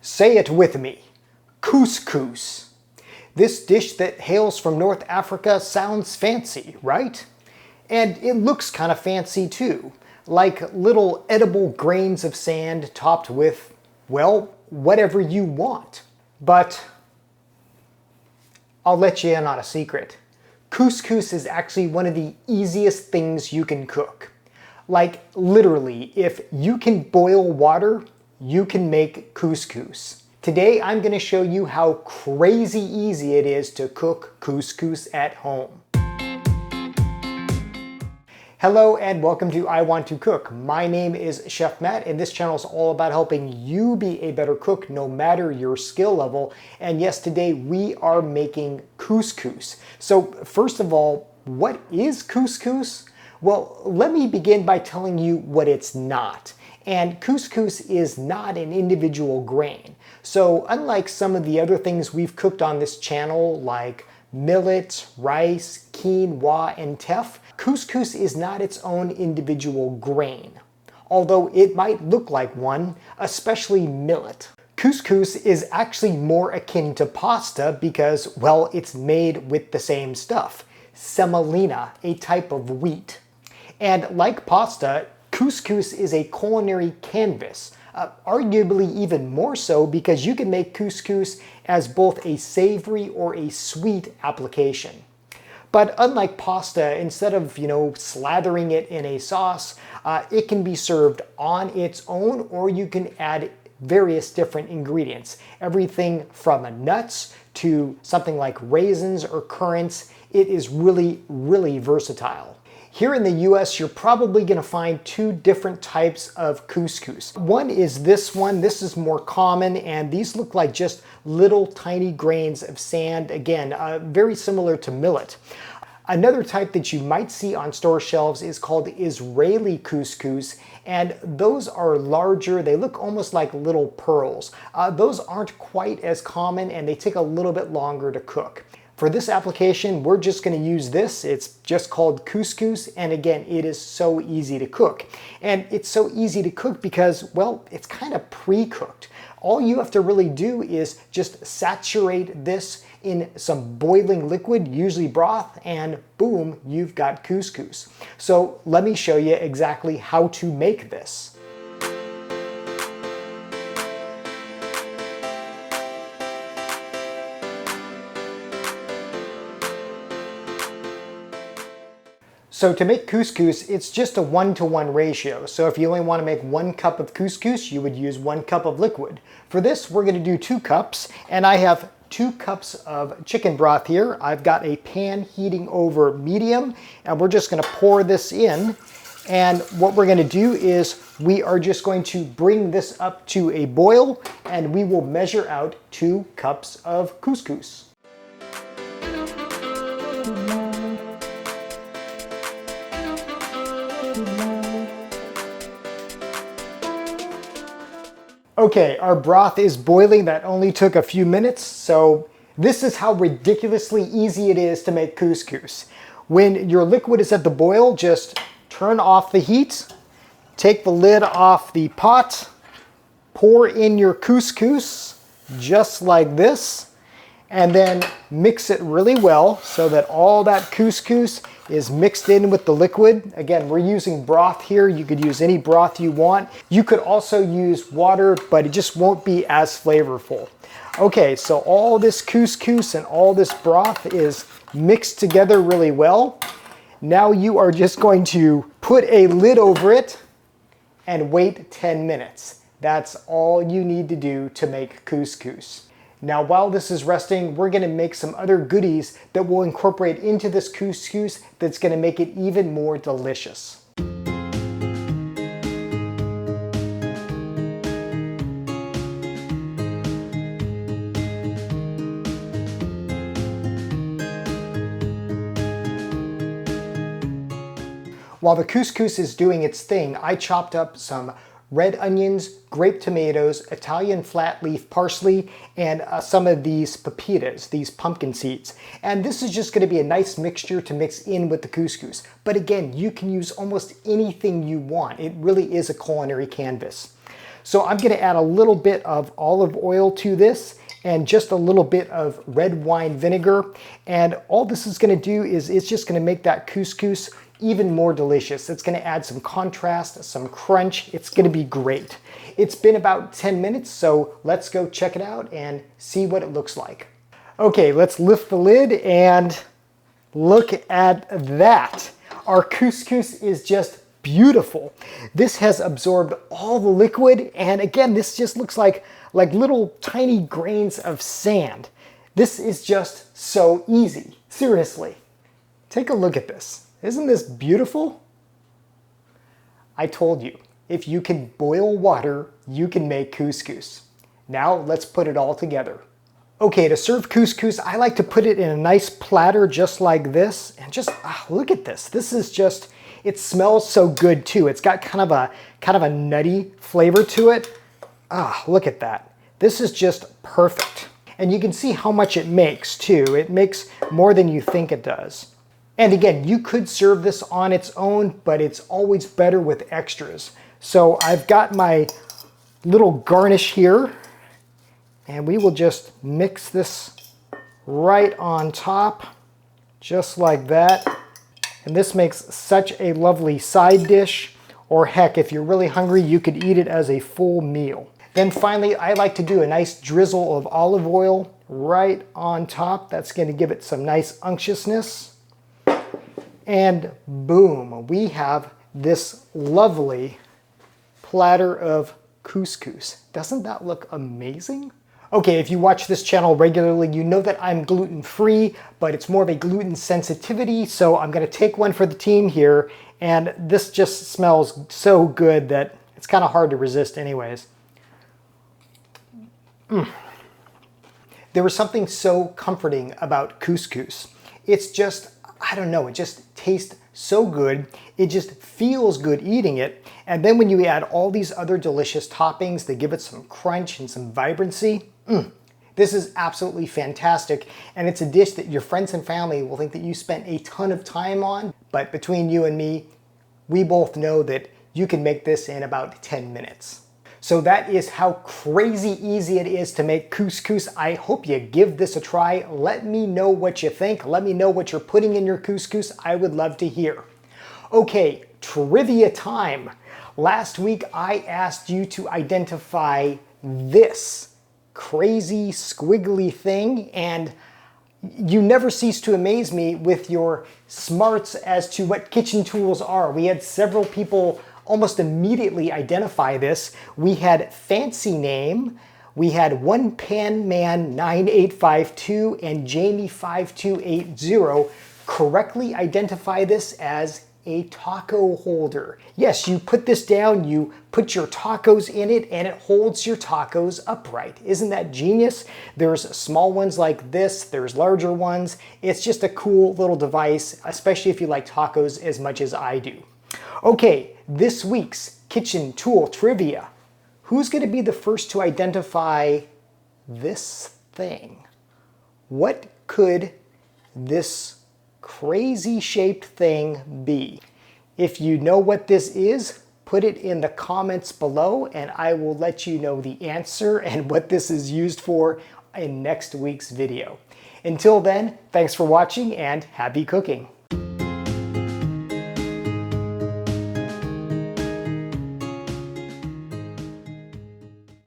Say it with me. Couscous. This dish that hails from North Africa sounds fancy, right? And it looks kind of fancy too, like little edible grains of sand topped with, well, whatever you want. But I'll let you in on a secret. Couscous is actually one of the easiest things you can cook. Like literally, if you can boil water, you can make couscous. Today I'm going to show you how crazy easy it is to cook couscous at home. Hello and welcome to I Want to Cook. My name is Chef Matt and this channel is all about helping you be a better cook no matter your skill level. And yes, today we are making couscous. So first of all, what is couscous? Well, let me begin by telling you what it's not. And couscous is not an individual grain. So unlike some of the other things we've cooked on this channel like millet, rice, quinoa, and teff, couscous is not its own individual grain, although it might look like one, especially millet. Couscous is actually more akin to pasta because, well, it's made with the same stuff, semolina, a type of wheat. And like pasta, couscous is a culinary canvas, arguably even more so because you can make couscous as both a savory or a sweet application. But unlike pasta, instead of, slathering it in a sauce, it can be served on its own, or you can add various different ingredients. Everything from nuts to something like raisins or currants. It is really, really versatile. Here in the US, you're probably going to find two different types of couscous. One is this one. This is more common, and these look like just little tiny grains of sand. Again, very similar to millet. Another type that you might see on store shelves is called Israeli couscous, and those are larger. They look almost like little pearls. Those aren't quite as common, and they take a little bit longer to cook. For this application, we're just going to use this. It's just called couscous, and again, it is so easy to cook. And it's so easy to cook because, well, it's kind of pre-cooked. All you have to really do is just saturate this in some boiling liquid, usually broth, and boom, you've got couscous. So let me show you exactly how to make this. So to make couscous, it's just a 1-to-1 ratio. So if you only want to make 1 cup of couscous, you would use 1 cup of liquid. For this, we're going to do 2 cups, and I have 2 cups of chicken broth here. I've got a pan heating over medium, and we're just going to pour this in. And what we're going to do is we are just going to bring this up to a boil, and we will measure out 2 cups of couscous. Okay, our broth is boiling. That only took a few minutes, so this is how ridiculously easy it is to make couscous. When your liquid is at the boil, just turn off the heat, take the lid off the pot, pour in your couscous just like this, and then mix it really well so that all that couscous is mixed in with the liquid. Again, we're using broth here. You could use any broth you want. You could also use water, but it just won't be as flavorful. Okay, so all this couscous and all this broth is mixed together really well. Now you are just going to put a lid over it and wait 10 minutes. That's all you need to do to make couscous. Now, while this is resting, we're going to make some other goodies that we'll incorporate into this couscous that's going to make it even more delicious. While the couscous is doing its thing, I chopped up some red onions, grape tomatoes, Italian flat leaf parsley, and some of these pepitas, these pumpkin seeds. And this is just going to be a nice mixture to mix in with the couscous. But again, you can use almost anything you want. It really is a culinary canvas. So I'm gonna add a little bit of olive oil to this and just a little bit of red wine vinegar. And all this is gonna do is it's just gonna make that couscous even more delicious. It's gonna add some contrast, some crunch. It's gonna be great. It's been about 10 minutes, so let's go check it out and see what it looks like. Okay, let's lift the lid and look at that. Our couscous is just beautiful. This has absorbed all the liquid, and again, this just looks like little tiny grains of sand. This is just so easy. Seriously, take a look at this. Isn't this beautiful? I told you, if you can boil water, you can make couscous. Now let's put it all together. Okay, to serve couscous, I like to put it in a nice platter just like this. And just, look at this. This is just, it smells so good too. It's got kind of a nutty flavor to it. Look at that. This is just perfect. And you can see how much it makes too. It makes more than you think it does. And again, you could serve this on its own, but it's always better with extras. So I've got my little garnish here, and we will just mix this right on top, just like that. And this makes such a lovely side dish, or heck, if you're really hungry, you could eat it as a full meal. Then finally, I like to do a nice drizzle of olive oil right on top. That's gonna give it some nice unctuousness. And boom, we have this lovely platter of couscous. Doesn't that look amazing? Okay, if you watch this channel regularly, you know that I'm gluten-free, but it's more of a gluten sensitivity, so I'm gonna take one for the team here, and this just smells so good that it's kind of hard to resist anyways. There was something so comforting about couscous. It's just, I don't know, it just tastes so good. It just feels good eating it. And then when you add all these other delicious toppings, they give it some crunch and some vibrancy. This is absolutely fantastic. And it's a dish that your friends and family will think that you spent a ton of time on. But between you and me, we both know that you can make this in about 10 minutes. So that is how crazy easy it is to make couscous. I hope you give this a try. Let me know what you think. Let me know what you're putting in your couscous. I would love to hear. Okay, trivia time. Last week I asked you to identify this crazy squiggly thing, and you never cease to amaze me with your smarts as to what kitchen tools are. We had several people almost immediately identify this. We had Fancy Name, we had One Pan Man 9852, and Jamie 5280 correctly identify this as a taco holder. Yes, you put this down, you put your tacos in it, and it holds your tacos upright. Isn't that genius? There's small ones like this, there's larger ones. It's just a cool little device, especially if you like tacos as much as I do. Okay, this week's kitchen tool trivia. Who's going to be the first to identify this thing? What could this crazy shaped thing be? If you know what this is, put it in the comments below and I will let you know the answer and what this is used for in next week's video. Until then, thanks for watching and happy cooking.